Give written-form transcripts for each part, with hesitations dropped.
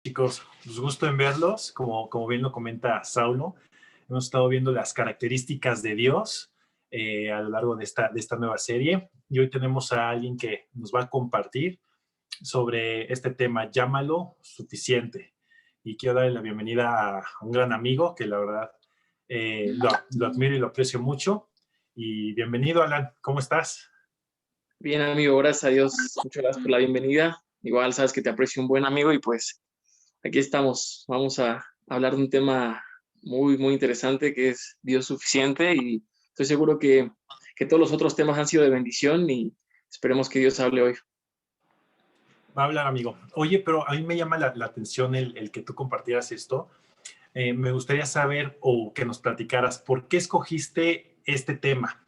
Chicos, pues gusto en verlos. Como bien lo comenta Saulo, hemos estado viendo las características de Dios a lo largo de esta nueva serie. Y hoy tenemos a alguien que nos va a compartir sobre este tema, llámalo suficiente. Y quiero darle la bienvenida a un gran amigo que la verdad lo admiro y lo aprecio mucho. Y bienvenido, Alan. ¿Cómo estás? Bien, amigo, gracias a Dios. Muchas gracias por la bienvenida. Igual sabes que te aprecio un buen amigo y pues aquí estamos. Vamos a hablar de un tema muy, muy interesante que es Dios suficiente y estoy seguro que todos los otros temas han sido de bendición y esperemos que Dios hable hoy. Va a hablar, amigo. Oye, pero a mí me llama la atención el que tú compartieras esto. Me gustaría saber o que nos platicaras por qué escogiste este tema,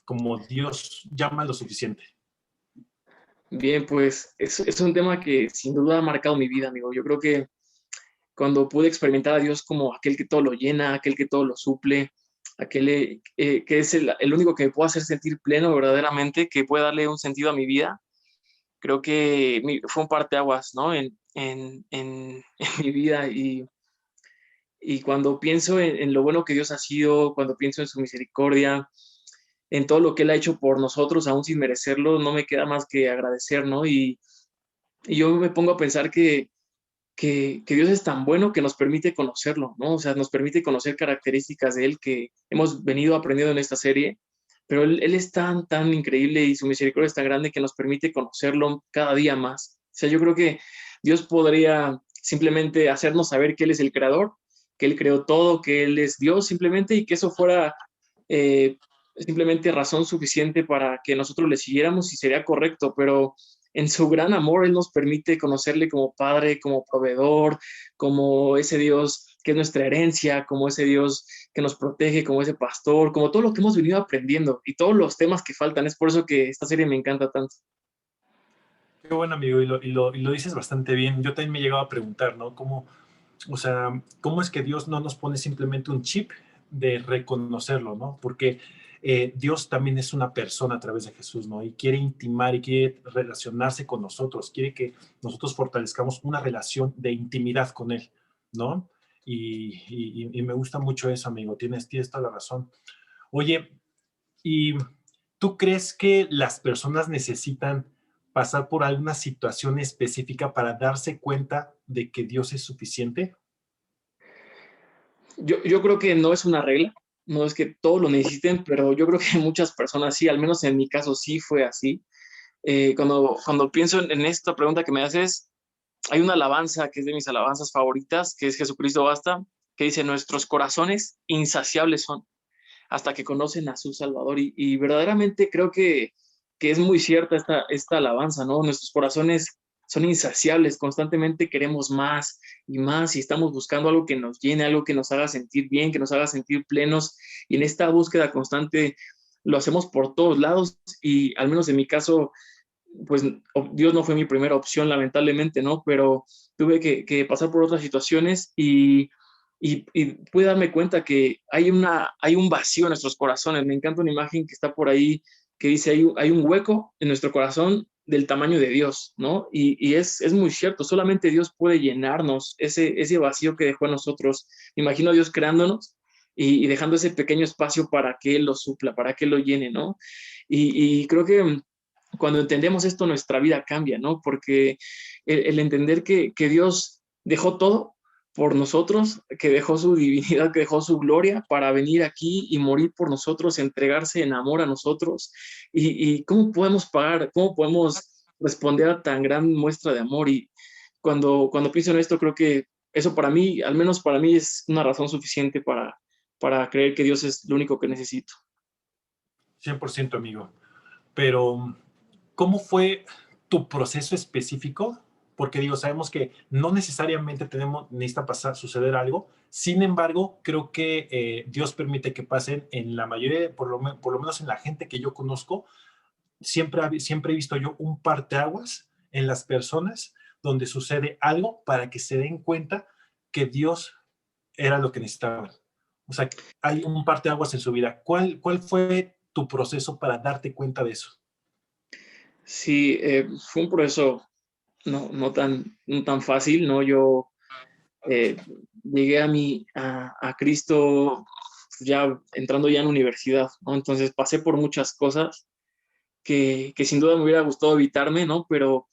como Dios llama lo suficiente. Bien, pues es un tema que sin duda ha marcado mi vida, amigo. Yo creo que cuando pude experimentar a Dios como aquel que todo lo llena, aquel que todo lo suple, aquel que es el único que me puede hacer sentir pleno verdaderamente, que puede darle un sentido a mi vida. Creo que fue un parteaguas, ¿no? En mi vida y cuando pienso en lo bueno que Dios ha sido, cuando pienso en su misericordia, en todo lo que Él ha hecho por nosotros, aún sin merecerlo, no me queda más que agradecer, ¿no? Y yo me pongo a pensar que Dios es tan bueno que nos permite conocerlo, ¿no? O sea, nos permite conocer características de Él que hemos venido aprendiendo en esta serie, pero Él es tan, tan increíble y su misericordia es tan grande que nos permite conocerlo cada día más. O sea, yo creo que Dios podría simplemente hacernos saber que Él es el creador, que Él creó todo, que Él es Dios simplemente y que eso fuera eh, simplemente razón suficiente para que nosotros le siguiéramos y sería correcto, pero en su gran amor Él nos permite conocerle como Padre, como proveedor, como ese Dios que es nuestra herencia, como ese Dios que nos protege, como ese pastor, como todo lo que hemos venido aprendiendo y todos los temas que faltan. Es por eso que esta serie me encanta tanto. Qué bueno, amigo, y lo dices bastante bien. Yo también me he llegado a preguntar, ¿no? O sea, ¿cómo es que Dios no nos pone simplemente un chip de reconocerlo, ¿no? Porque Dios también es una persona a través de Jesús, ¿no? Y quiere intimar y quiere relacionarse con nosotros, quiere que nosotros fortalezcamos una relación de intimidad con Él, ¿no? Y me gusta mucho eso, amigo, tienes toda la razón. Oye, ¿y tú crees que las personas necesitan pasar por alguna situación específica para darse cuenta de que Dios es suficiente? Yo creo que no es una regla, no es que todos lo necesiten, pero yo creo que muchas personas sí, al menos en mi caso sí fue así. Cuando pienso en esta pregunta que me haces, hay una alabanza que es de mis alabanzas favoritas, que es Jesucristo basta, que dice, nuestros corazones insaciables son hasta que conocen a su Salvador. Y verdaderamente creo que es muy cierta esta alabanza, ¿no? Nuestros corazones son insaciables, constantemente queremos más y más y estamos buscando algo que nos llene, algo que nos haga sentir bien, que nos haga sentir plenos y en esta búsqueda constante lo hacemos por todos lados y al menos en mi caso pues Dios no fue mi primera opción, lamentablemente, ¿no? Pero tuve que pasar por otras situaciones y pude darme cuenta que hay un vacío en nuestros corazones. Me encanta una imagen que está por ahí que dice, hay un hueco en nuestro corazón del tamaño de Dios, ¿no? Y es muy cierto, solamente Dios puede llenarnos ese vacío que dejó en nosotros. Imagino a Dios creándonos y dejando ese pequeño espacio para que Él lo supla, para que Él lo llene, ¿no? Y creo que cuando entendemos esto, nuestra vida cambia, ¿no? Porque el entender que Dios dejó todo por nosotros, que dejó su divinidad, que dejó su gloria para venir aquí y morir por nosotros, entregarse en amor a nosotros. Y cómo podemos pagar, cómo podemos responder a tan gran muestra de amor. Y cuando pienso en esto, creo que eso para mí, al menos para mí, es una razón suficiente para creer que Dios es lo único que necesito. 100%, amigo. Pero, ¿cómo fue tu proceso específico? Porque digo, sabemos que no necesariamente necesita suceder algo. Sin embargo, creo que Dios permite que pasen en la mayoría, por lo menos en la gente que yo conozco, siempre he visto yo un parteaguas en las personas donde sucede algo para que se den cuenta que Dios era lo que necesitaban. O sea, hay un parteaguas en su vida. ¿Cuál fue tu proceso para darte cuenta de eso? Sí, fue un proceso no tan fácil, ¿no? Yo llegué a Cristo ya entrando ya en universidad, ¿no? Entonces pasé por muchas cosas que sin duda me hubiera gustado evitarme, ¿no? Pero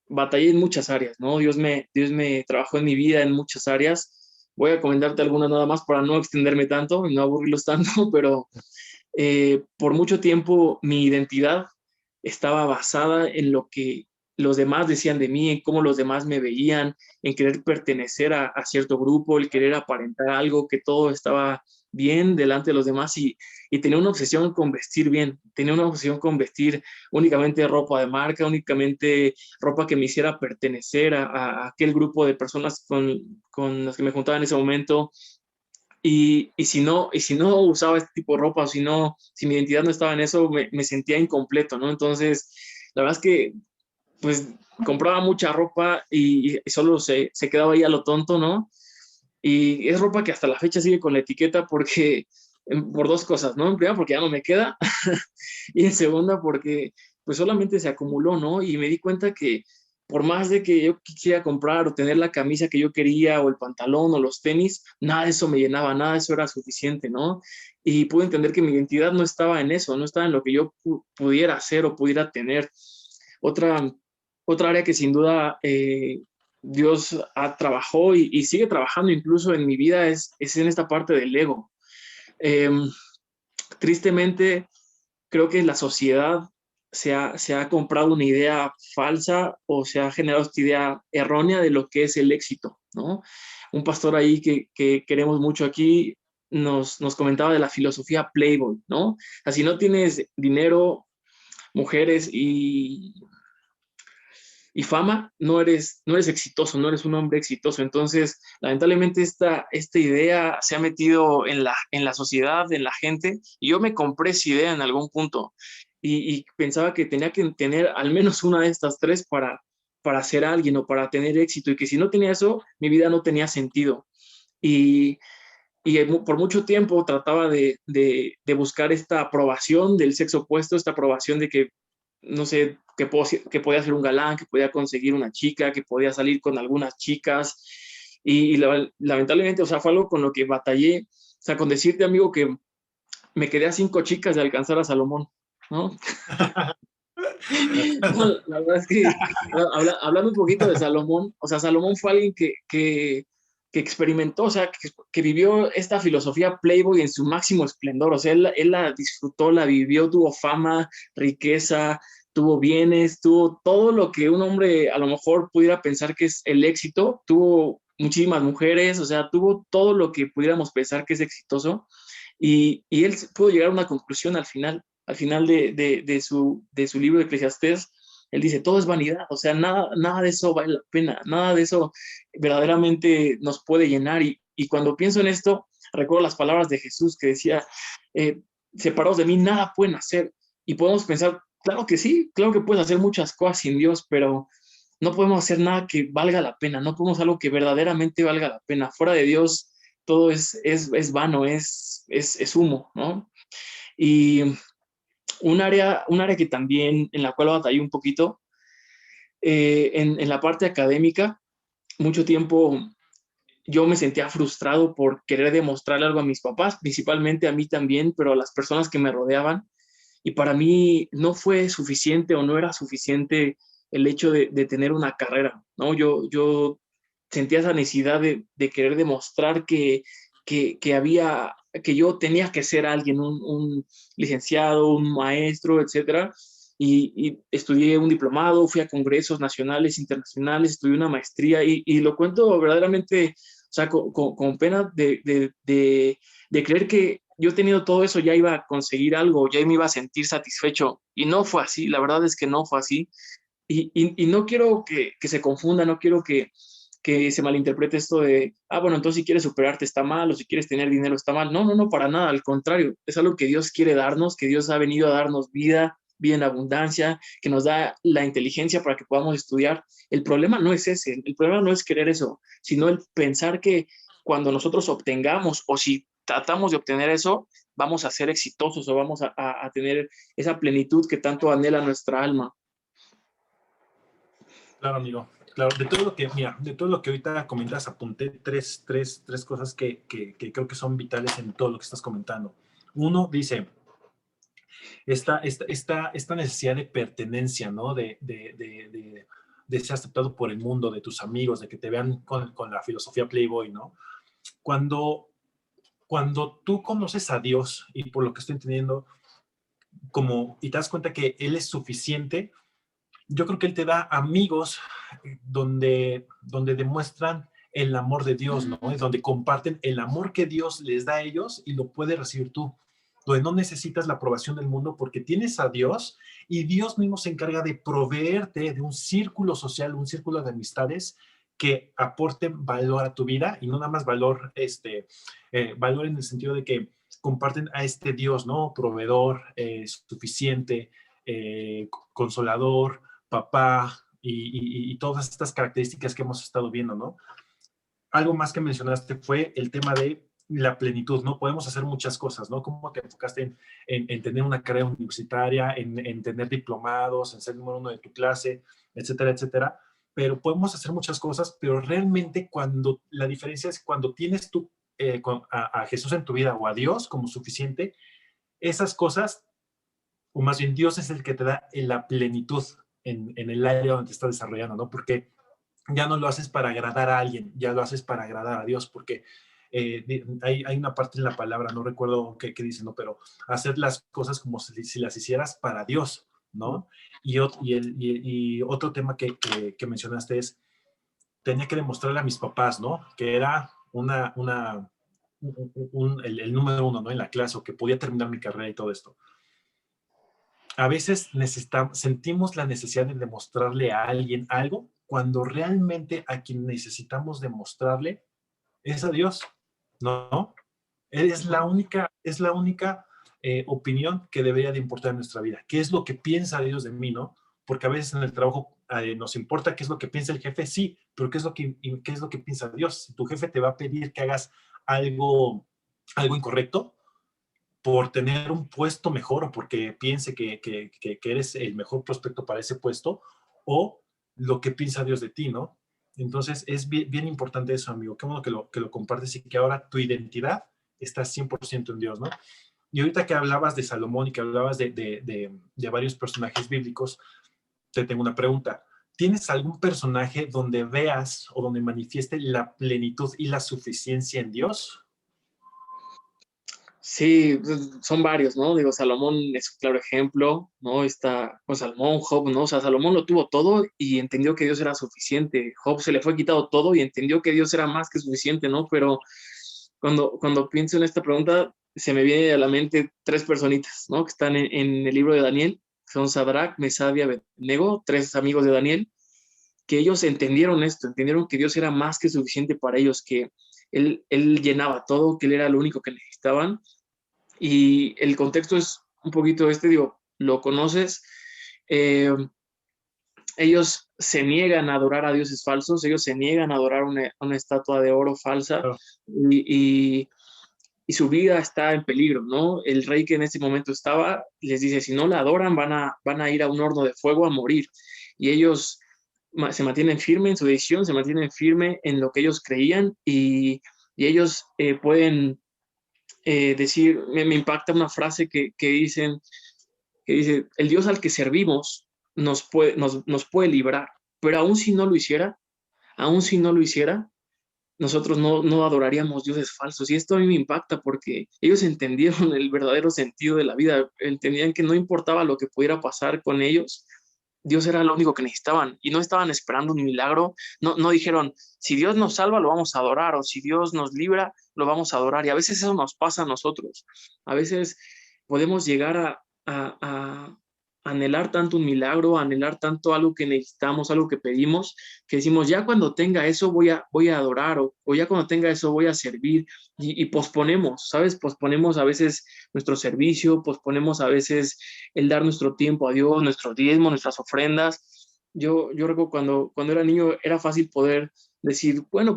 batallé en muchas áreas, ¿no? Dios me trabajó en mi vida en muchas áreas. Voy a comentarte algunas nada más para no extenderme tanto y no aburrirlos tanto, pero por mucho tiempo mi identidad estaba basada en lo que los demás decían de mí, en cómo los demás me veían, en querer pertenecer a cierto grupo, el querer aparentar algo, que todo estaba bien delante de los demás y tenía una obsesión con vestir bien, tenía una obsesión con vestir únicamente ropa de marca, únicamente ropa que me hiciera pertenecer a aquel grupo de personas con las que me juntaba en ese momento. Y si no usaba este tipo de ropa, o si mi identidad no estaba en eso, me sentía incompleto, ¿no? Entonces, la verdad es que, pues, compraba mucha ropa y solo se quedaba ahí a lo tonto, ¿no? Y es ropa que hasta la fecha sigue con la etiqueta por dos cosas, ¿no? En primera, porque ya no me queda, y en segunda, porque pues solamente se acumuló, ¿no? Y me di cuenta que por más de que yo quisiera comprar o tener la camisa que yo quería o el pantalón o los tenis, nada de eso me llenaba, nada de eso era suficiente, ¿no? Y pude entender que mi identidad no estaba en eso, no estaba en lo que yo pudiera hacer o pudiera tener. Otra, otra área que sin duda Dios trabajó y sigue trabajando incluso en mi vida es en esta parte del ego. Eh, Tristemente, creo que la sociedad se ha comprado una idea falsa o se ha generado esta idea errónea de lo que es el éxito, ¿no? Un pastor ahí que queremos mucho aquí nos comentaba de la filosofía Playboy, ¿no? O sea, si no tienes dinero, mujeres y fama, no eres exitoso, no eres un hombre exitoso. Entonces, lamentablemente esta idea se ha metido en la sociedad, en la gente, y yo me compré esa idea en algún punto y pensaba que tenía que tener al menos una de estas tres para ser alguien o para tener éxito y que si no tenía eso, mi vida no tenía sentido. Y, por mucho tiempo trataba de buscar esta aprobación del sexo opuesto, esta aprobación de que no sé, que podía ser un galán, que podía conseguir una chica, que podía salir con algunas chicas. Lamentablemente, o sea, fue algo con lo que batallé. O sea, con decirte, amigo, que me quedé a 5 chicas de alcanzar a Salomón, ¿no? No, la verdad es que, hablando un poquito de Salomón, o sea, Salomón fue alguien que experimentó, o sea, que vivió esta filosofía Playboy en su máximo esplendor, o sea, él la disfrutó, la vivió, tuvo fama, riqueza, tuvo bienes, tuvo todo lo que un hombre a lo mejor pudiera pensar que es el éxito, tuvo muchísimas mujeres, o sea, tuvo todo lo que pudiéramos pensar que es exitoso, y él pudo llegar a una conclusión al final de su libro de Eclesiastés. Él dice, todo es vanidad, o sea, nada de eso vale la pena, nada de eso verdaderamente nos puede llenar. Y cuando pienso en esto, recuerdo las palabras de Jesús que decía, separados de mí, nada pueden hacer. Y podemos pensar, claro que sí, claro que puedes hacer muchas cosas sin Dios, pero no podemos hacer nada que valga la pena, no podemos hacer algo que verdaderamente valga la pena. Fuera de Dios, todo es vano, es humo, ¿no? Y un área que también en la cual batallé un poquito, en la parte académica, mucho tiempo yo me sentía frustrado por querer demostrarle algo a mis papás, principalmente a mí también, pero a las personas que me rodeaban. Y para mí no fue suficiente o no era suficiente el hecho de tener una carrera, ¿no? Yo sentía esa necesidad de querer demostrar que yo tenía que ser alguien, un licenciado, un maestro, etcétera. Y estudié un diplomado, fui a congresos nacionales, internacionales, estudié una maestría y lo cuento verdaderamente, o sea, con pena de creer que yo teniendo todo eso ya iba a conseguir algo, ya me iba a sentir satisfecho. Y no fue así, la verdad es que no fue así. Y no quiero que se confunda, no quiero que se malinterprete esto de, bueno, entonces si quieres superarte está mal o si quieres tener dinero está mal. No, no, no, para nada, al contrario, es algo que Dios quiere darnos, que Dios ha venido a darnos vida, vida en abundancia, que nos da la inteligencia para que podamos estudiar. El problema no es ese, el problema no es querer eso, sino el pensar que cuando nosotros obtengamos o si tratamos de obtener eso, vamos a ser exitosos o vamos a tener esa plenitud que tanto anhela nuestra alma. Claro, amigo. claro. De todo lo que, mira, de todo lo que ahorita comentas, apunté tres cosas que creo que son vitales en todo lo que estás comentando. Uno dice, esta necesidad de pertenencia, ¿no? De ser aceptado por el mundo, de tus amigos, de que te vean con la filosofía Playboy, ¿no? Cuando, cuando tú conoces a Dios, y por lo que estoy entendiendo, y te das cuenta que Él es suficiente, yo creo que Él te da amigos donde demuestran el amor de Dios, ¿no? Es donde comparten el amor que Dios les da a ellos y lo puedes recibir tú. Donde no necesitas la aprobación del mundo porque tienes a Dios y Dios mismo se encarga de proveerte de un círculo social, un círculo de amistades que aporten valor a tu vida y no nada más valor, valor en el sentido de que comparten a este Dios, ¿no? Proveedor, suficiente, consolador, papá y todas estas características que hemos estado viendo, ¿no? Algo más que mencionaste fue el tema de la plenitud, ¿no? Podemos hacer muchas cosas, ¿no? Como te enfocaste en tener una carrera universitaria, en tener diplomados, en ser el número uno de tu clase, etcétera, etcétera. Pero podemos hacer muchas cosas, pero realmente la diferencia es cuando tienes tú a Jesús en tu vida o a Dios como suficiente, esas cosas, o más bien Dios es el que te da la plenitud en el área donde te estás desarrollando, ¿no? Porque ya no lo haces para agradar a alguien, ya lo haces para agradar a Dios, porque hay una parte en la palabra, no recuerdo qué dice, ¿no? Pero hacer las cosas como si las hicieras para Dios, ¿no? Y otro tema que mencionaste es, tenía que demostrarle a mis papás, ¿no? Que era el número uno, ¿no? En la clase, o que podía terminar mi carrera y todo esto. A veces sentimos la necesidad de demostrarle a alguien algo cuando realmente a quien necesitamos demostrarle es a Dios, ¿no? Es la única opinión que debería de importar en nuestra vida. ¿Qué es lo que piensa Dios de mí, no? Porque a veces en el trabajo nos importa qué es lo que piensa el jefe, sí, pero ¿qué es lo que piensa Dios? Si tu jefe te va a pedir que hagas algo incorrecto, por tener un puesto mejor o porque piense que eres el mejor prospecto para ese puesto, o lo que piensa Dios de ti, ¿no? Entonces es bien, bien importante eso, amigo. Qué bueno que lo compartes y que ahora tu identidad está 100% en Dios, ¿no? Y ahorita que hablabas de Salomón y que hablabas de varios personajes bíblicos, te tengo una pregunta. ¿Tienes algún personaje donde veas o donde manifieste la plenitud y la suficiencia en Dios? Sí, son varios, ¿no? Digo, Salomón es un claro ejemplo, ¿no? Está, pues, Salomón, Job, ¿no? O sea, Salomón lo tuvo todo y entendió que Dios era suficiente. Job se le fue quitado todo y entendió que Dios era más que suficiente, ¿no? Pero cuando pienso en esta pregunta, se me viene a la mente tres personitas, ¿no? Que están en el libro de Daniel. Son Sadrach, Mesad y Abednego, tres amigos de Daniel, que ellos entendieron esto, entendieron que Dios era más que suficiente para ellos, que él llenaba todo, que Él era lo único que necesitaban. Y el contexto es un poquito digo, lo conoces. Eh, Ellos se niegan a adorar a dioses falsos, ellos se niegan a adorar una estatua de oro falsa, Claro. y, y su vida está en peligro, ¿no? El rey que en ese momento estaba les dice, si no la adoran, van a ir a un horno de fuego a morir. Y ellos se mantienen firmes en su decisión, se mantienen firmes en lo que ellos creían, y ellos pueden decir, me impacta una frase que dice, el Dios al que servimos nos puede librar, pero aún si no lo hiciera, nosotros no adoraríamos dioses falsos. Y esto a mí me impacta porque ellos entendieron el verdadero sentido de la vida, entendían que no importaba lo que pudiera pasar con ellos, Dios era lo único que necesitaban y no estaban esperando un milagro, no dijeron, si Dios nos salva, lo vamos a adorar, o si Dios nos libra, lo vamos a adorar. Y a veces eso nos pasa a nosotros. A veces podemos llegar a anhelar tanto un milagro, a anhelar tanto algo que necesitamos, algo que pedimos, que decimos, ya cuando tenga eso voy a adorar, o ya cuando tenga eso voy a servir, y posponemos, ¿sabes? Posponemos a veces nuestro servicio, posponemos a veces el dar nuestro tiempo a Dios, nuestro diezmo, nuestras ofrendas. Yo recuerdo cuando era niño era fácil poder decir, bueno,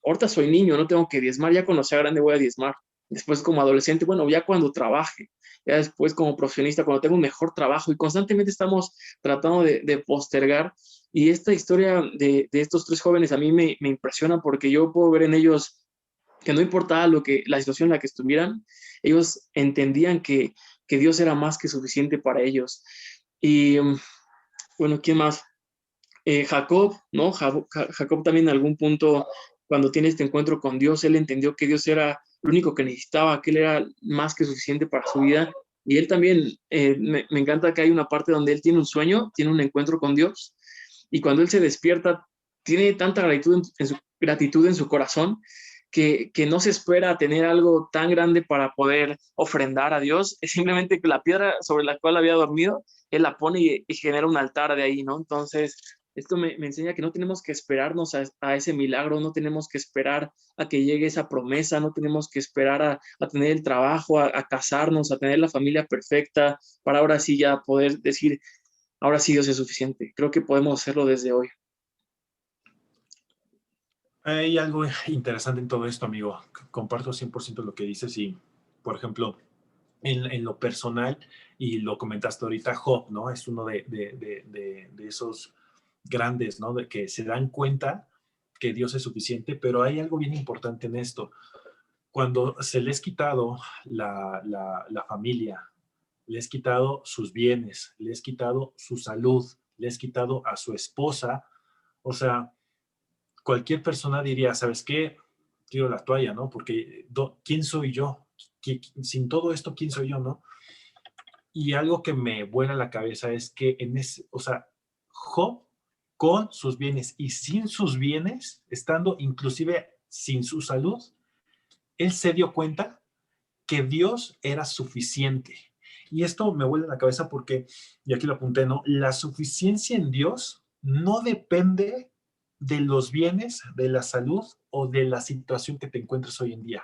ahorita soy niño, no tengo que diezmar, ya cuando sea grande voy a diezmar. Después como adolescente, bueno, ya cuando trabaje, ya después como profesionista, cuando tengo un mejor trabajo, y constantemente estamos tratando de postergar Y esta historia de estos tres jóvenes a mí me impresiona porque yo puedo ver en ellos que no importaba la situación en la que estuvieran, ellos entendían que Dios era más que suficiente para ellos. Y bueno, ¿quién más? Jacob, ¿no? Jacob también en algún punto, cuando tiene este encuentro con Dios, él entendió que Dios era lo único que necesitaba, que él era más que suficiente para su vida. Y él también, me encanta que hay una parte donde él tiene un sueño, tiene un encuentro con Dios, y cuando él se despierta, tiene tanta gratitud en su corazón que no se espera tener algo tan grande para poder ofrendar a Dios, es simplemente que la piedra sobre la cual había dormido, él la pone y genera un altar de ahí, ¿no? Entonces, esto me enseña que no tenemos que esperarnos a ese milagro, no tenemos que esperar a que llegue esa promesa, no tenemos que esperar a tener el trabajo, a casarnos, a tener la familia perfecta, para ahora sí ya poder decir, ahora sí Dios es suficiente. Creo que podemos hacerlo desde hoy. Hay algo interesante en todo esto, amigo. Comparto 100% lo que dices y, por ejemplo, en lo personal, y lo comentaste ahorita, Job, ¿no? Es uno de esos grandes, ¿no? De que se dan cuenta que Dios es suficiente, pero hay algo bien importante en esto. Cuando se les quitado la familia, les quitado sus bienes, les quitado su salud, les quitado a su esposa, o sea, cualquier persona diría, ¿sabes qué? Tiro la toalla, ¿no? Porque ¿quién soy yo? Sin todo esto, ¿quién soy yo, no? Y algo que me vuela la cabeza es que o sea, Job con sus bienes y sin sus bienes, estando inclusive sin su salud, él se dio cuenta que Dios era suficiente. Y esto me vuela la cabeza porque, y aquí lo apunté, ¿no? La suficiencia en Dios no depende de los bienes, de la salud o de la situación que te encuentres hoy en día.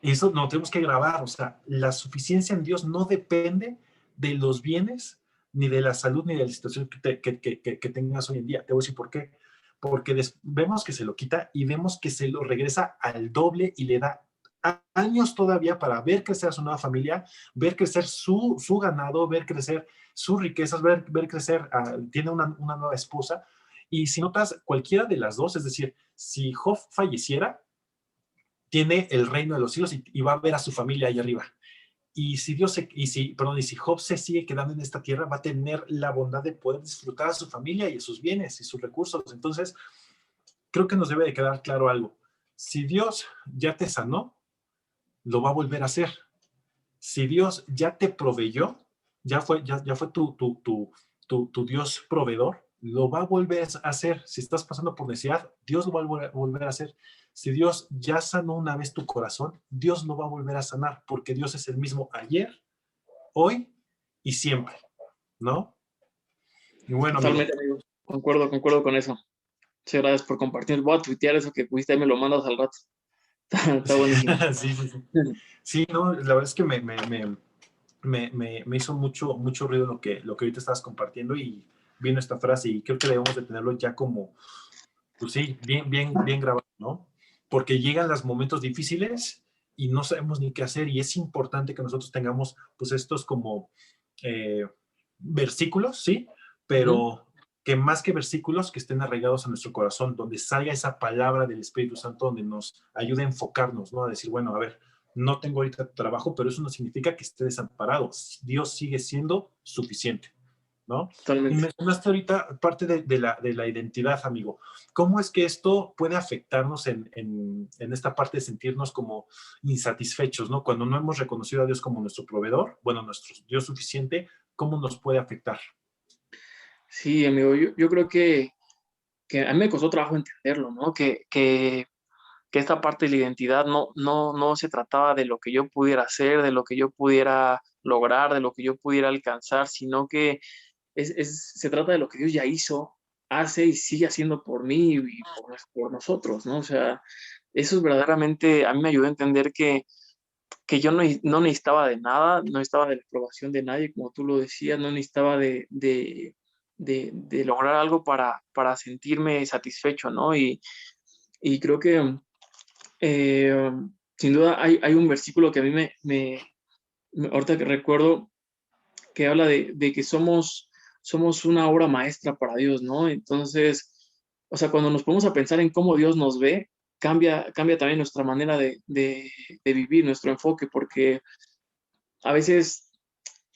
Y eso no tenemos que grabar, o sea, la suficiencia en Dios no depende de los bienes, ni de la salud, ni de la situación que tengas hoy en día. Te voy a decir por qué. Porque vemos que se lo quita y vemos que se lo regresa al doble y le da años todavía para ver crecer a su nueva familia, ver crecer su ganado, ver crecer sus riquezas, ver crecer, tiene una nueva esposa. Y si notas cualquiera de las dos, es decir, si Job falleciera, tiene el reino de los cielos y va a ver a su familia ahí arriba. Y si y si Job se sigue quedando en esta tierra, va a tener la bondad de poder disfrutar a su familia y a sus bienes y sus recursos. Entonces, creo que nos debe de quedar claro algo. Si Dios ya te sanó, lo va a volver a hacer. Si Dios ya te proveyó, ya fue tu Dios proveedor, lo va a volver a hacer. Si estás pasando por necesidad, Dios lo va a volver a hacer. Si Dios ya sanó una vez tu corazón, Dios lo va a volver a sanar, porque Dios es el mismo ayer, hoy y siempre, ¿no? Y bueno, amigo. Totalmente, amigo. Concuerdo con eso. Muchas gracias por compartir. Voy a tuitear eso que pusiste, ahí me lo mandas al rato. Está buenísimo. Sí, sí, sí. Sí, no, la verdad es que me hizo mucho ruido lo que ahorita estabas compartiendo y viendo esta frase y creo que debemos de tenerlo ya como, pues sí, bien grabado, ¿no? Porque llegan los momentos difíciles y no sabemos ni qué hacer y es importante que nosotros tengamos pues estos como eh, versículos, ¿sí? Ujú. Pero que más que versículos que estén arraigados a nuestro corazón, donde salga esa palabra del Espíritu Santo, donde nos ayude a enfocarnos, ¿no? A decir, bueno, a ver, no tengo ahorita trabajo, pero eso no significa que esté desamparado. Dios sigue siendo suficiente, ¿no? Y Totalmente. mencionaste ahorita parte de la identidad, amigo. ¿Cómo es que esto puede afectarnos en esta parte de sentirnos como insatisfechos, ¿no? Cuando no hemos reconocido a Dios como nuestro proveedor, bueno, nuestro Dios suficiente, ¿cómo nos puede afectar? Sí, amigo, yo creo que a mí me costó trabajo entenderlo, ¿no? Que esta parte de la identidad no se trataba de lo que yo pudiera hacer, de lo que yo pudiera lograr, de lo que yo pudiera alcanzar, sino que se trata de lo que Dios ya hizo, hace y sigue haciendo por mí y por nosotros, ¿no? O sea, eso es verdaderamente, a mí me ayudó a entender que yo no necesitaba de nada, no necesitaba de la aprobación de nadie, como tú lo decías, no necesitaba de lograr algo para sentirme satisfecho, ¿no? Y creo que eh, sin duda hay un versículo que a mí ahorita que recuerdo, que habla de que somos somos una obra maestra para Dios, ¿no? Entonces, o sea, cuando nos ponemos a pensar en cómo Dios nos ve, cambia también nuestra manera de vivir, nuestro enfoque, porque a veces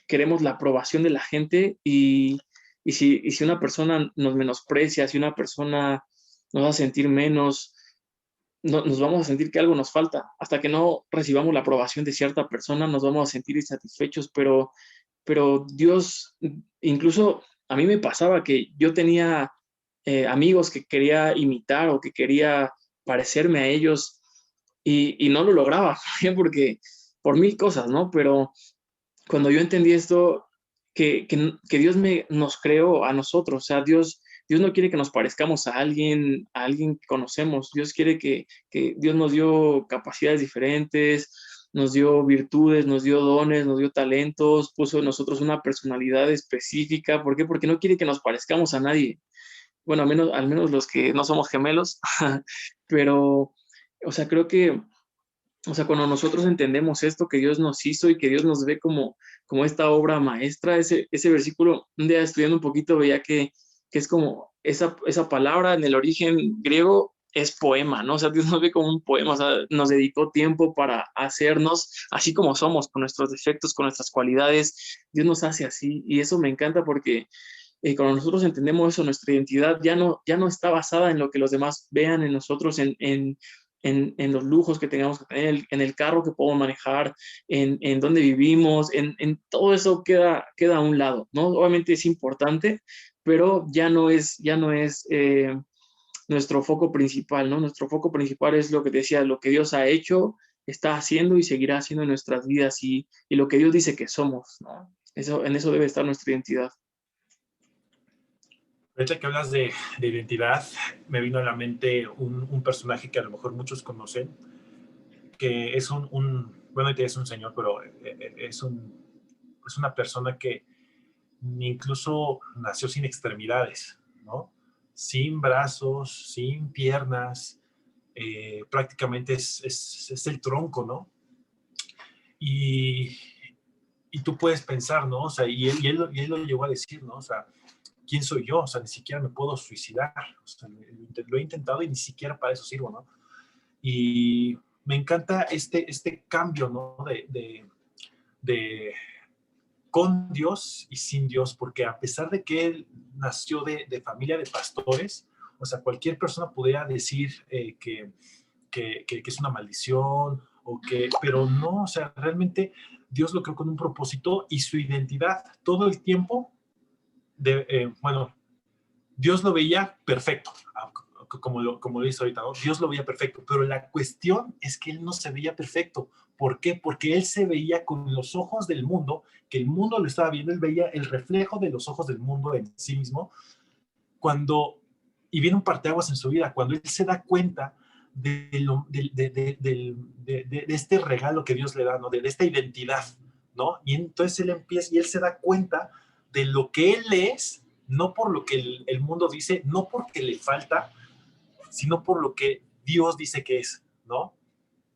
queremos la aprobación de la gente y si una persona nos menosprecia, si una persona nos hace sentir menos, nos vamos a sentir que algo nos falta. Hasta que no recibamos la aprobación de cierta persona, nos vamos a sentir insatisfechos, pero Dios, incluso a mí me pasaba que yo tenía amigos que quería imitar o que quería parecerme a ellos y no lo lograba, porque por mil cosas, ¿no? Pero cuando yo entendí esto, que Dios nos creó a nosotros, o sea, Dios no quiere que nos parezcamos a alguien que conocemos. Dios quiere que Dios nos dio capacidades diferentes, nos dio virtudes, nos dio dones, nos dio talentos, puso en nosotros una personalidad específica. ¿Por qué? Porque no quiere que nos parezcamos a nadie. Bueno, al menos los que no somos gemelos, pero, o sea, creo que, o sea, cuando nosotros entendemos esto que Dios nos hizo y que Dios nos ve como esta obra maestra, ese versículo, un día estudiando un poquito veía que es como esa palabra en el origen griego es poema, ¿no? O sea, Dios nos ve como un poema, o sea, nos dedicó tiempo para hacernos así como somos, con nuestros defectos, con nuestras cualidades. Dios nos hace así y eso me encanta porque cuando nosotros entendemos eso, nuestra identidad ya no está basada en lo que los demás vean en nosotros, en los lujos que tengamos que tener, en el carro que podemos manejar, en dónde vivimos, en todo eso queda a un lado, ¿no? Obviamente es importante, pero ya no es nuestro foco principal, ¿no? Nuestro foco principal es lo que te decía, lo que Dios ha hecho, está haciendo y seguirá haciendo en nuestras vidas y lo que Dios dice que somos, ¿no? En eso debe estar nuestra identidad. Ahorita que hablas de identidad, me vino a la mente un personaje que a lo mejor muchos conocen, que es bueno, es un señor, pero es una persona que incluso nació sin extremidades, ¿no? Sin brazos, sin piernas, prácticamente es el tronco, ¿no? Y, y tú puedes pensar, ¿no? O sea, y él lo llegó a decir, ¿no? O sea, ¿quién soy yo? O sea, ni siquiera me puedo suicidar. O sea, lo he intentado y ni siquiera para eso sirvo, ¿no? Y me encanta este cambio, ¿no? De con Dios y sin Dios, porque a pesar de que él nació de familia de pastores, o sea, cualquier persona podría decir que es una maldición, pero no, o sea, realmente Dios lo creó con un propósito y su identidad todo el tiempo, bueno, Dios lo veía perfecto, como lo hizo ahorita, ¿no? Dios lo veía perfecto, pero la cuestión es que él no se veía perfecto. ¿Por qué? Porque él se veía con los ojos del mundo, que el mundo lo estaba viendo, él veía el reflejo de los ojos del mundo en sí mismo, y viene un parteaguas en su vida, cuando él se da cuenta de este regalo que Dios le da, ¿no? De esta identidad, ¿no? Y entonces él empieza y él se da cuenta de lo que él es, no por lo que el mundo dice, no porque le falta, sino por lo que Dios dice que es, ¿no?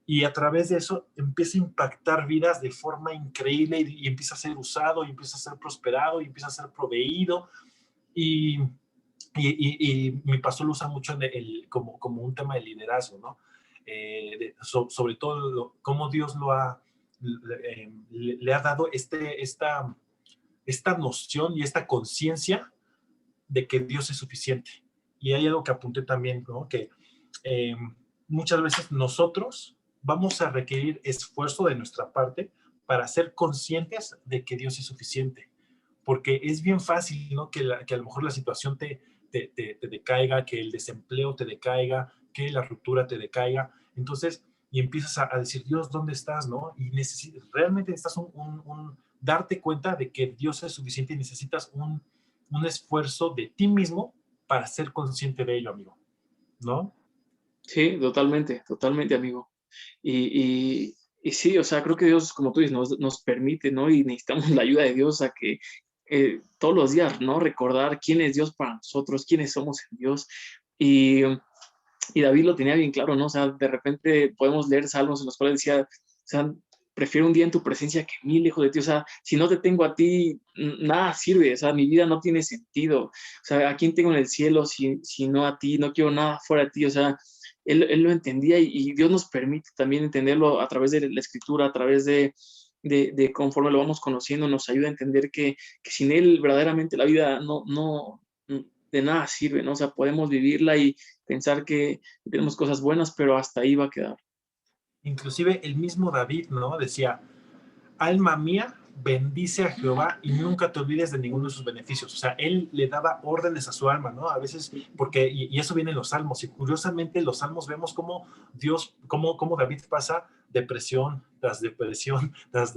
Y a través de eso empieza a impactar vidas de forma increíble y empieza a ser usado, y empieza a ser prosperado, y empieza a ser proveído. Y, y mi pastor lo usa mucho como un tema de liderazgo, ¿no? Sobre todo cómo Dios le ha dado esta noción y esta conciencia de que Dios es suficiente. Y hay algo que apunté también, ¿no? Que eh, muchas veces nosotros vamos a requerir esfuerzo de nuestra parte para ser conscientes de que Dios es suficiente. Porque es bien fácil, ¿no? Que a lo mejor la situación te decaiga, que el desempleo te decaiga, que la ruptura te decaiga. Entonces, y empiezas a decir, Dios, ¿dónde estás? ¿No? Y realmente necesitas darte cuenta de que Dios es suficiente y necesitas un esfuerzo de ti mismo para ser consciente de ello, amigo, ¿no? Sí, totalmente, totalmente, amigo. Y sí, o sea, creo que Dios, como tú dices, nos permite, ¿no? Y necesitamos la ayuda de Dios a que todos los días, ¿no? Recordar quién es Dios para nosotros, quiénes somos en Dios. Y David lo tenía bien claro, ¿no? O sea, de repente podemos leer salmos en los cuales decía, o sea, prefiero un día en tu presencia que 1000 lejos de ti. O sea, si no te tengo a ti, nada sirve. O sea, mi vida no tiene sentido. O sea, ¿a quién tengo en el cielo si no a ti? No quiero nada fuera de ti. O sea, él lo entendía y Dios nos permite también entenderlo a través de la escritura, a través de conforme lo vamos conociendo, nos ayuda a entender que sin Él verdaderamente la vida no de nada sirve, ¿no? O sea, podemos vivirla y pensar que tenemos cosas buenas, pero hasta ahí va a quedar. Inclusive el mismo David, ¿no? Decía, alma mía, bendice a Jehová y nunca te olvides de ninguno de sus beneficios. O sea, él le daba órdenes a su alma, ¿no? A veces, porque, y eso viene en los salmos, y curiosamente en los salmos vemos cómo Dios, cómo David pasa depresión tras depresión, tras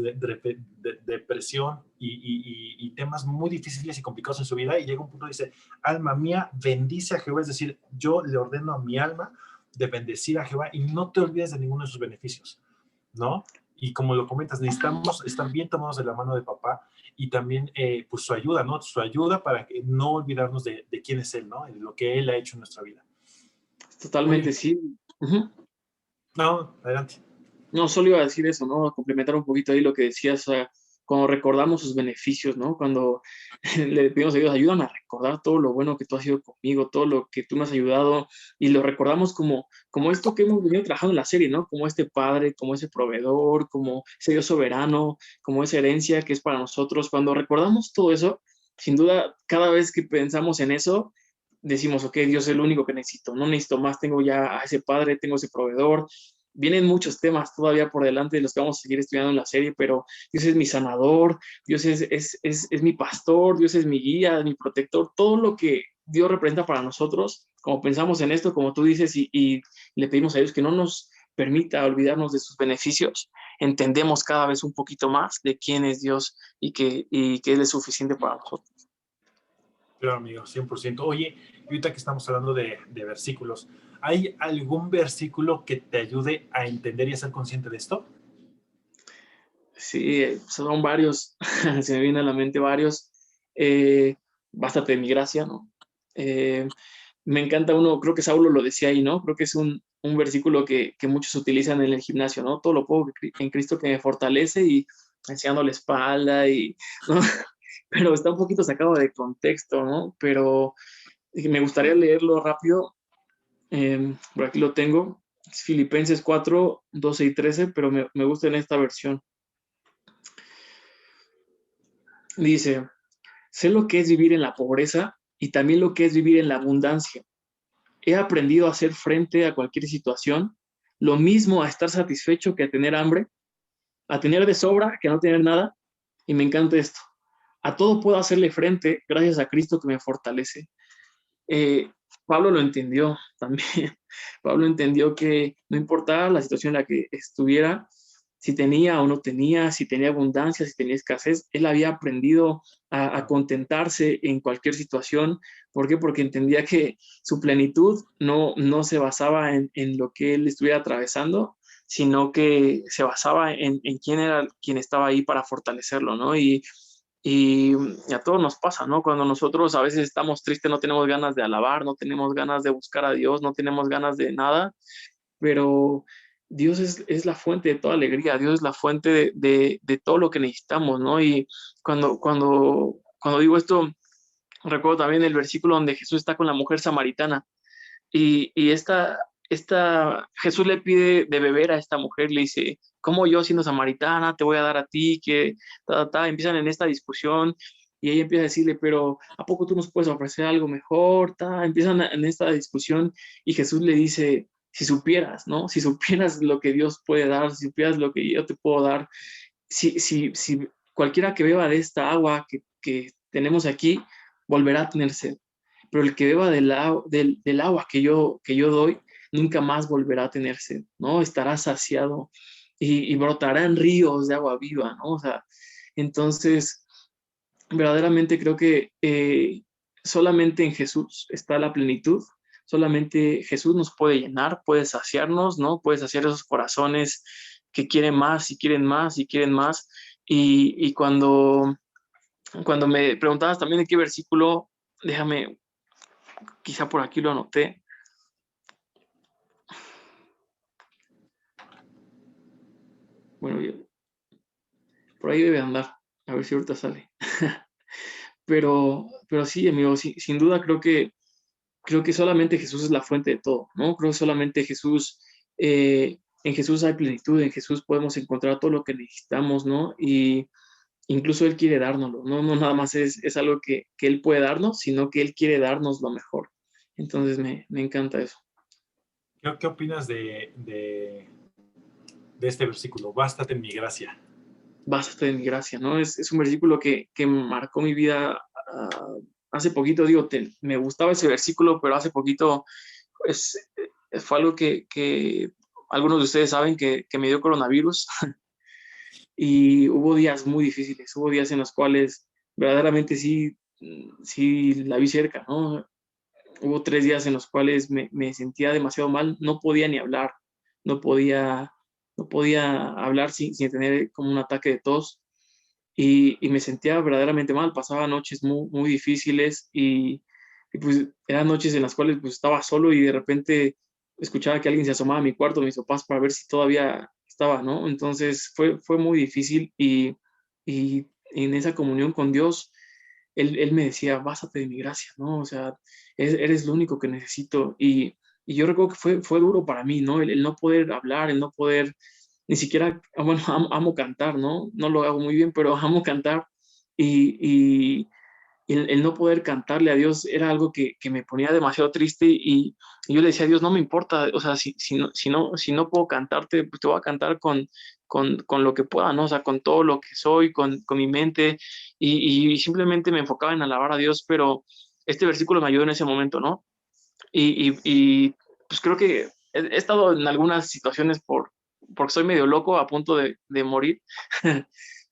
depresión y temas muy difíciles y complicados en su vida, y llega un punto y dice, alma mía, bendice a Jehová, es decir, yo le ordeno a mi alma de bendecir a Jehová y no te olvides de ninguno de sus beneficios, ¿no? Y como lo comentas, necesitamos estar bien tomados de la mano de papá y también pues su ayuda, ¿no? Su ayuda para que no olvidarnos de quién es Él, ¿no? De lo que Él ha hecho en nuestra vida. Totalmente, Oye, sí. Uh-huh. no, adelante. No, solo iba a decir eso, ¿no? A complementar un poquito ahí lo que decías, o sea, cuando recordamos sus beneficios, ¿no? Cuando le pedimos a Dios, ayúdame a recordar todo lo bueno que tú has sido conmigo, todo lo que tú me has ayudado, y lo recordamos como esto que hemos venido trabajando en la serie, ¿no? Como este padre, como ese proveedor, como ese Dios soberano, como esa herencia que es para nosotros. Cuando recordamos todo eso, sin duda, cada vez que pensamos en eso, decimos, ok, Dios es el único que necesito, no necesito más, tengo ya a ese padre, tengo ese proveedor. Vienen muchos temas todavía por delante de los que vamos a seguir estudiando en la serie, pero Dios es mi sanador, Dios es mi pastor, Dios es mi guía, mi protector, todo lo que Dios representa para nosotros, como pensamos en esto, como tú dices, y le pedimos a Dios que no nos permita olvidarnos de sus beneficios, entendemos cada vez un poquito más de quién es Dios y que Él es suficiente para nosotros. Claro, amigo, 100%. Oye, ahorita que estamos hablando de versículos, ¿hay algún versículo que te ayude a entender y a ser consciente de esto? Sí, son varios, se me vienen a la mente varios. Bástate de mi gracia, ¿no? Eh, Me encanta uno, creo que Saulo lo decía ahí, ¿no? Creo que es un versículo que muchos utilizan en el gimnasio, ¿no? Todo lo puedo en Cristo que me fortalece y enseñando la espalda y, ¿no? Pero está un poquito sacado de contexto, ¿no? Pero me gustaría leerlo rápido. Por aquí lo tengo. Es Filipenses 4, 12 y 13, pero me gusta en esta versión. Dice, sé lo que es vivir en la pobreza y también lo que es vivir en la abundancia. He aprendido a hacer frente a cualquier situación, lo mismo a estar satisfecho que a tener hambre, a tener de sobra que a no tener nada. Y me encanta esto. A todo puedo hacerle frente gracias a Cristo que me fortalece. Eh, Pablo lo entendió también. Pablo entendió que no importaba la situación en la que estuviera, si tenía o no tenía, si tenía abundancia, si tenía escasez, él había aprendido a contentarse en cualquier situación. ¿Por qué? Porque entendía que su plenitud no se basaba en lo que él estuviera atravesando, sino que se basaba en quién era quien estaba ahí para fortalecerlo, ¿no? Y a todos nos pasa, ¿no? Cuando nosotros a veces estamos tristes, no tenemos ganas de alabar, no tenemos ganas de buscar a Dios, no tenemos ganas de nada, pero Dios es la fuente de toda alegría, Dios es la fuente de todo lo que necesitamos, ¿no? Y cuando digo esto, recuerdo también el versículo donde Jesús está con la mujer samaritana y Jesús le pide de beber a esta mujer, le dice, ¿cómo yo siendo samaritana te voy a dar a ti? Que empiezan en esta discusión y ella empieza a decirle, pero ¿a poco tú nos puedes ofrecer algo mejor? Empiezan en esta discusión y Jesús le dice, si supieras, ¿no? Si supieras lo que Dios puede dar, si supieras lo que yo te puedo dar, si cualquiera que beba de esta agua que tenemos aquí, volverá a tener sed, pero el que beba del agua que yo doy, nunca más volverá a tener sed, ¿no? Estará saciado y brotarán ríos de agua viva, ¿no? O sea, entonces, verdaderamente creo que solamente en Jesús está la plenitud, solamente Jesús nos puede llenar, puede saciarnos, ¿no? Puede saciar esos corazones que quieren más y quieren más y quieren más. Y cuando me preguntabas también de qué versículo, déjame, quizá por aquí lo anoté. Bueno, ahí debe andar, a ver si ahorita sale. Pero sí, amigo, sin duda creo que solamente Jesús es la fuente de todo, ¿no? Creo que solamente Jesús, en Jesús hay plenitud, en Jesús podemos encontrar todo lo que necesitamos, ¿no? Y incluso Él quiere dárnoslo, ¿no? No nada más es algo que Él puede darnos, sino que Él quiere darnos lo mejor. Entonces me encanta eso. ¿Qué opinas de este versículo? Bástate en mi gracia. Bástate de mi gracia, ¿no? Es un versículo que marcó mi vida hace poquito, digo, me gustaba ese versículo, pero hace poquito es, fue algo que algunos de ustedes saben que me dio coronavirus y hubo días muy difíciles, hubo días en los cuales verdaderamente sí la vi cerca, ¿no? Hubo 3 días en los cuales me sentía demasiado mal, no podía ni hablar, no podía, no podía hablar sin tener como un ataque de tos y me sentía verdaderamente mal, pasaba noches muy, muy difíciles y pues eran noches en las cuales pues estaba solo y de repente escuchaba que alguien se asomaba a mi cuarto, mis papás, para ver si todavía estaba, ¿no? Entonces fue muy difícil y en esa comunión con Dios, él me decía, básate de mi gracia, ¿no? O sea, eres lo único que necesito y yo recuerdo que fue duro para mí, ¿no? El no poder hablar, el no poder ni siquiera, bueno, amo cantar, ¿no? No lo hago muy bien, pero amo cantar y el no poder cantarle a Dios era algo que me ponía demasiado triste y yo le decía a Dios, no me importa, o sea, si no puedo cantarte, pues te voy a cantar con lo que pueda, ¿no? O sea, con todo lo que soy, con mi mente y simplemente me enfocaba en alabar a Dios, pero este versículo me ayudó en ese momento, ¿no? Pues creo que he estado en algunas situaciones porque soy medio loco, a punto de morir,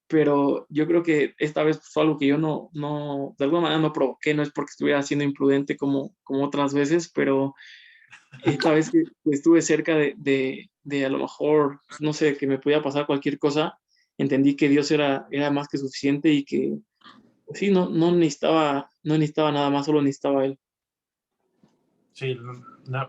pero yo creo que esta vez fue algo que yo de alguna manera no provoqué, no es porque estuviera siendo imprudente como otras veces, pero esta vez que estuve cerca de a lo mejor, no sé, que me podía pasar cualquier cosa, entendí que Dios era más que suficiente y que pues sí, no necesitaba nada más, solo necesitaba Él. Sí,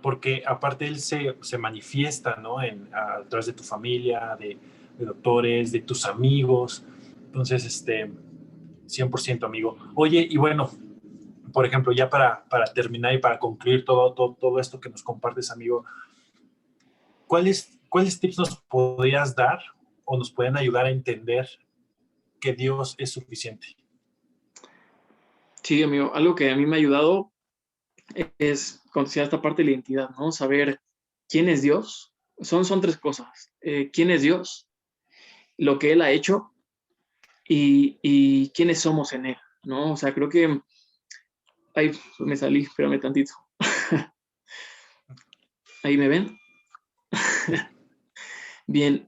porque aparte él se manifiesta, ¿no? A través de tu familia, de doctores, de tus amigos. Entonces, 100% amigo. Oye, y bueno, por ejemplo, ya para terminar y para concluir todo esto que nos compartes, amigo, ¿cuáles tips nos podrías dar o nos pueden ayudar a entender que Dios es suficiente? Sí, amigo, algo que a mí me ha ayudado es considerar esta parte de la identidad, ¿no? Saber quién es Dios. Son 3 cosas. ¿Quién es Dios? Lo que Él ha hecho y quiénes somos en Él, ¿no? O sea, creo que... Ay, me salí, espérame tantito. ¿Ahí me ven? Bien,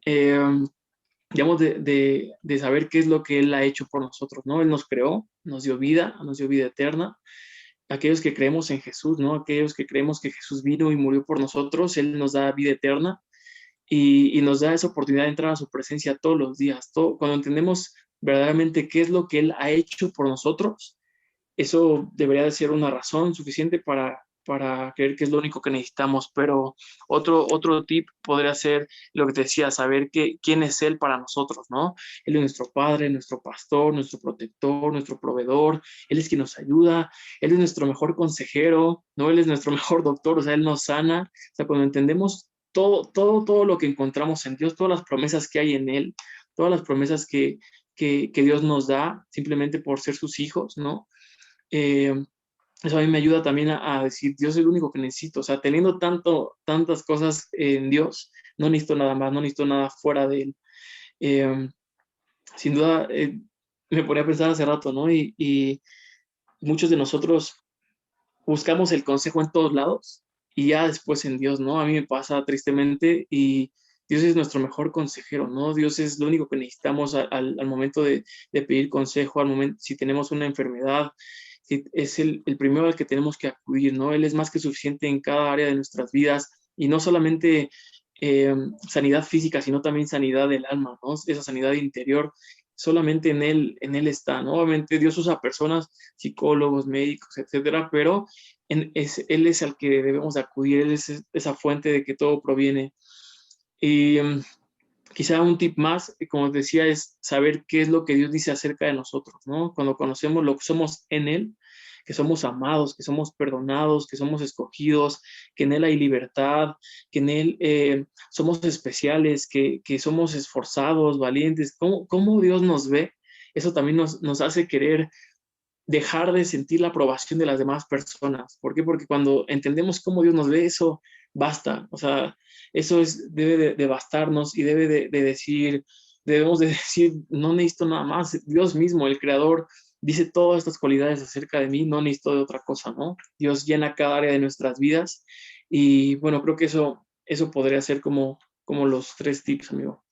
digamos de saber qué es lo que Él ha hecho por nosotros, ¿no? Él nos creó, nos dio vida eterna. Aquellos que creemos en Jesús, ¿no? Aquellos que creemos que Jesús vino y murió por nosotros, Él nos da vida eterna y nos da esa oportunidad de entrar a su presencia todos los días. Cuando entendemos verdaderamente qué es lo que Él ha hecho por nosotros, eso debería de ser una razón suficiente para creer que es lo único que necesitamos. Pero otro tip podría ser lo que te decía, saber quién es Él para nosotros, ¿no? Él es nuestro Padre, nuestro pastor, nuestro protector, nuestro proveedor. Él es quien nos ayuda. Él es nuestro mejor consejero, ¿no? Él es nuestro mejor doctor, o sea, Él nos sana. O sea, cuando entendemos todo lo que encontramos en Dios, todas las promesas que hay en Él, todas las promesas que Dios nos da simplemente por ser sus hijos, ¿no? Eh, Eso a mí me ayuda también a decir, Dios es el único que necesito. O sea, teniendo tantas cosas en Dios, no necesito nada más, no necesito nada fuera de Él. Eh, Sin duda, me ponía a pensar hace rato, ¿no? Y muchos de nosotros buscamos el consejo en todos lados y ya después en Dios, ¿no? A mí me pasa tristemente y Dios es nuestro mejor consejero, ¿no? Dios es lo único que necesitamos al momento de pedir consejo, al momento si tenemos una enfermedad, es el primero al que tenemos que acudir, ¿no? Él es más que suficiente en cada área de nuestras vidas y no solamente sanidad física, sino también sanidad del alma, ¿no? Esa sanidad interior, solamente en él está, ¿no? Obviamente Dios usa personas, psicólogos, médicos, etcétera, pero Él es al que debemos de acudir, Él es esa fuente de que todo proviene. Y Quizá un tip más, como decía, es saber qué es lo que Dios dice acerca de nosotros, ¿no? Cuando conocemos lo que somos en Él, que somos amados, que somos perdonados, que somos escogidos, que en Él hay libertad, que en Él somos especiales, que somos esforzados, valientes. ¿Cómo Dios nos ve? Eso también nos hace querer dejar de sentir la aprobación de las demás personas. ¿Por qué? Porque cuando entendemos cómo Dios nos ve, eso basta. O sea, eso debe de bastarnos y debemos de decir, no necesito nada más. Dios mismo, el Creador, dice todas estas cualidades acerca de mí, no necesito de otra cosa, ¿no? Dios llena cada área de nuestras vidas y bueno, creo que eso podría ser como los 3 tips, amigo.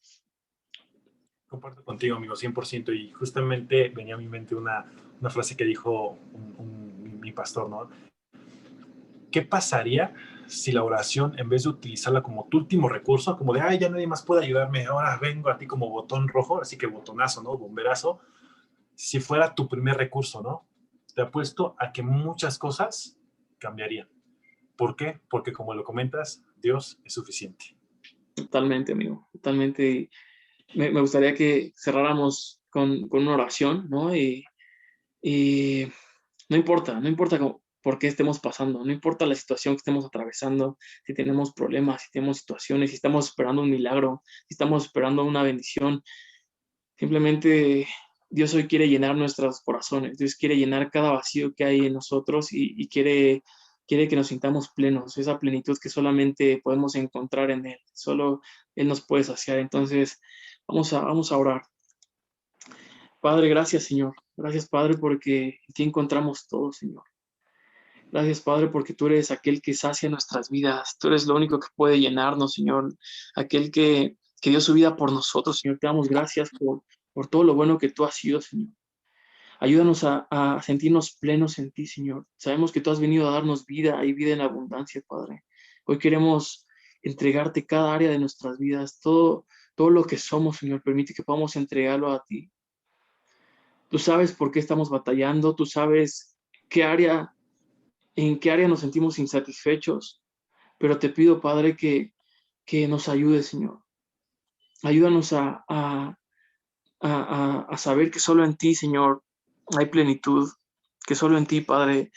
Comparto contigo, amigo, 100%. Y justamente venía a mi mente una frase que dijo mi pastor, ¿no? ¿Qué pasaría si la oración, en vez de utilizarla como tu último recurso, como de, ay, ya nadie más puede ayudarme, ahora vengo a ti como botón rojo, así que botonazo, ¿no? Bomberazo, si fuera tu primer recurso, ¿no? Te apuesto a que muchas cosas cambiarían. ¿Por qué? Porque como lo comentas, Dios es suficiente. Totalmente, amigo, totalmente. Me gustaría que cerráramos con una oración, ¿no? Y no importa por qué estemos pasando, no importa la situación que estemos atravesando, si tenemos problemas, si tenemos situaciones, si estamos esperando un milagro, si estamos esperando una bendición, simplemente Dios hoy quiere llenar nuestros corazones, Dios quiere llenar cada vacío que hay en nosotros y quiere que nos sintamos plenos, esa plenitud que solamente podemos encontrar en Él, solo Él nos puede saciar. Entonces, vamos a orar. Padre, gracias, Señor. Gracias, Padre, porque en ti encontramos todo, Señor. Gracias, Padre, porque tú eres aquel que sacia nuestras vidas. Tú eres lo único que puede llenarnos, Señor. Aquel que dio su vida por nosotros, Señor. Te damos gracias por todo lo bueno que tú has sido, Señor. Ayúdanos a sentirnos plenos en ti, Señor. Sabemos que tú has venido a darnos vida y vida en abundancia, Padre. Hoy queremos entregarte cada área de nuestras vidas, todo lo que somos, Señor. Permite que podamos entregarlo a ti. Tú sabes por qué estamos batallando, tú sabes en qué área nos sentimos insatisfechos, pero te pido, Padre, que nos ayudes, Señor. Ayúdanos a saber que solo en ti, Señor, hay plenitud, que solo en ti, Padre,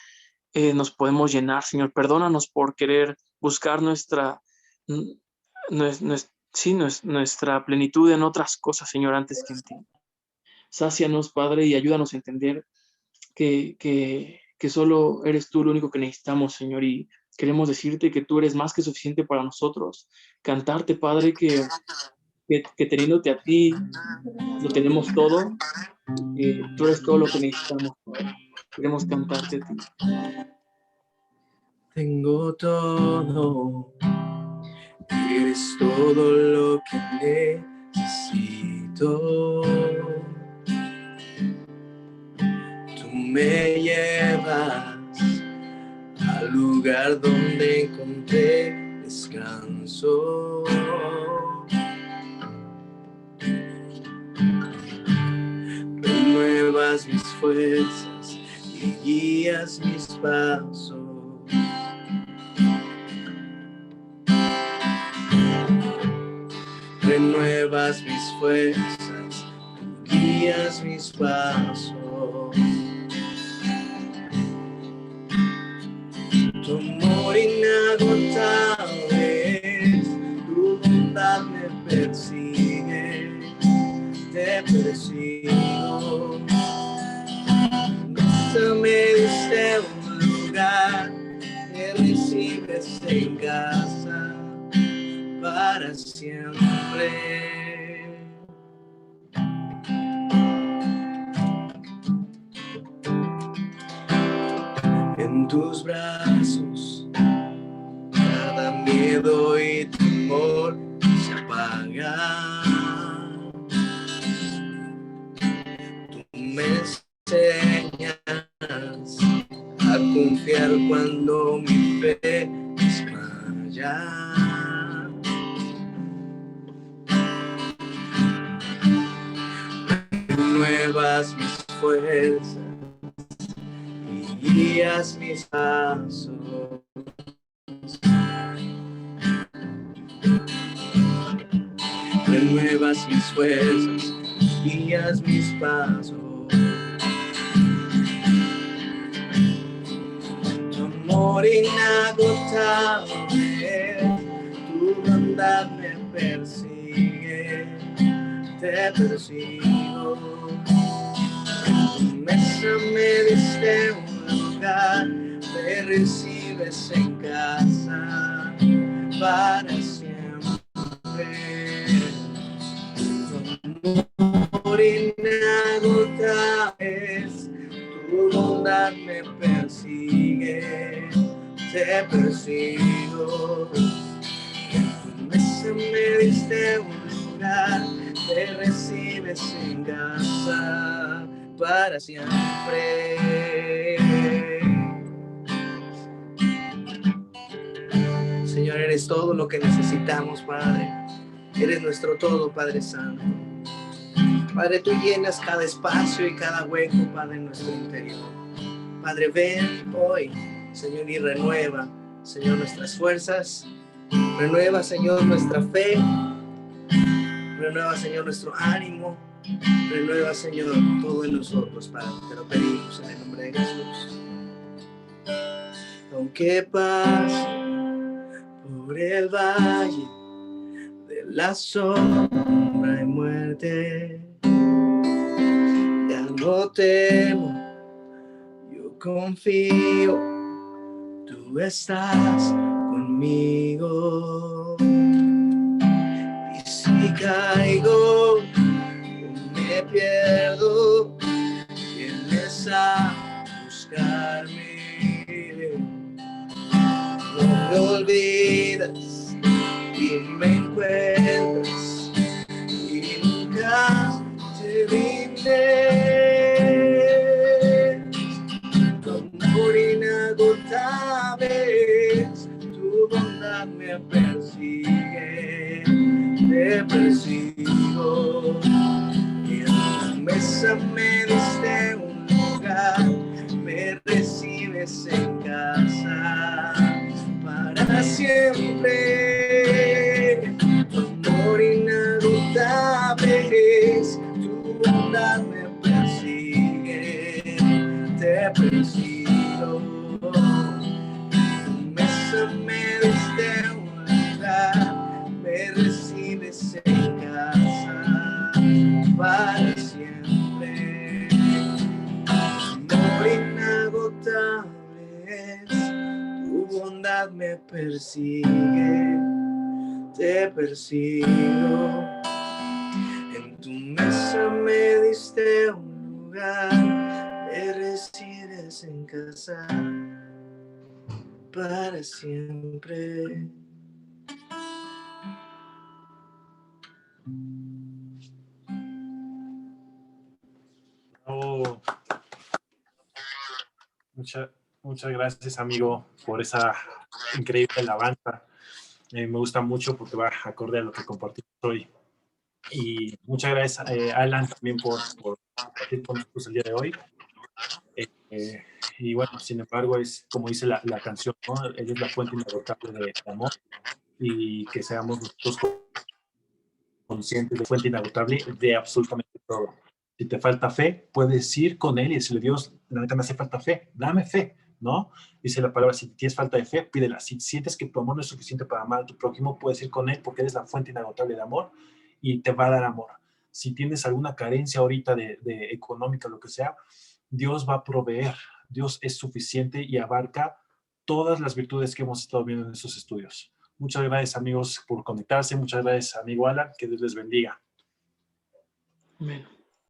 nos podemos llenar, Señor. Perdónanos por querer buscar nuestra plenitud en otras cosas, Señor, antes que en ti. Sácianos, Padre, y ayúdanos a entender que solo eres tú lo único que necesitamos, Señor, y queremos decirte que tú eres más que suficiente para nosotros. Cantarte, Padre, que teniéndote a ti lo tenemos todo, que tú eres todo lo que necesitamos, Padre. Queremos cantarte a ti. Tengo todo, eres todo lo que necesito. Tú me llevas al lugar donde encontré descanso. Renuevas mis fuerzas y guías mis pasos. Renuevas mis fuerzas, tú guías mis pasos. Tu amor inagotable, tu bondad me persigue, te persigo. Me diste un lugar que recibes en casa para siempre. En tus brazos cada miedo y temor se apaga. Tú me enseñas a confiar cuando mi fe desmaya. Renuevas mis fuerzas y guías mis pasos. renuevas mis fuerzas, guías mis pasos. Tu amor inagotable, tu bondad me persigue, te persigo. En tu mesa me diste un lugar, me recibes en casa para siempre. Tu amor inagotable, tu bondad me persigue, te persigo. En tu mesa me diste un lugar, te recibes en casa para siempre. Señor, eres todo lo que necesitamos, Padre. Eres nuestro todo, Padre Santo. Padre, tú llenas cada espacio y cada hueco, Padre, en nuestro interior. Padre, ven hoy, Señor, y renueva, Señor, nuestras fuerzas. Renueva, Señor, nuestra fe. Renueva, Señor, nuestro ánimo. Renueva, Señor, todo en nosotros, Padre. Te lo pedimos en el nombre de Jesús. Aunque pase por el valle de la sombra y muerte, ya no temo, yo confío, tú estás conmigo. Y si caigo, me pierdo, vienes a buscarme. No me olvidas y me encuentras y nunca te rindes. Tu amor inagotable, tu bondad me persigue, te persigo. Y en tu mesa me diste un lugar, me recibes en casa para siempre. Tu amor inagotable, tu bondad me persigue, te persigo. Tu mesa me diste un lugar, me recibes en casa para siempre. Tu amor inagotable, tu bondad me persigue, te persigo. En tu mesa me diste un lugar, me recibes en casa para siempre. Oh, muchas gracias, amigo, por esa increíble alabanza. Me gusta mucho porque va acorde a lo que compartimos hoy. Y muchas gracias, Alan, también por compartir con nosotros el día de hoy. Y bueno, sin embargo, es como dice la canción, ¿no? Él es la fuente inagotable de amor, y que seamos nosotros conscientes de la fuente inagotable de absolutamente todo. Si te falta fe, puedes ir con él y decirle: Dios, la neta me hace falta fe, dame fe, ¿no? Dice la palabra: si tienes falta de fe, pídela. Si sientes que tu amor no es suficiente para amar a tu prójimo, puedes ir con él porque eres la fuente inagotable de amor y te va a dar amor. Si tienes alguna carencia ahorita de económica, lo que sea, Dios va a proveer. Dios es suficiente y abarca todas las virtudes que hemos estado viendo en estos estudios. Muchas gracias, amigos, por conectarse. Muchas gracias, amigo Alan. Que Dios les bendiga. Amén.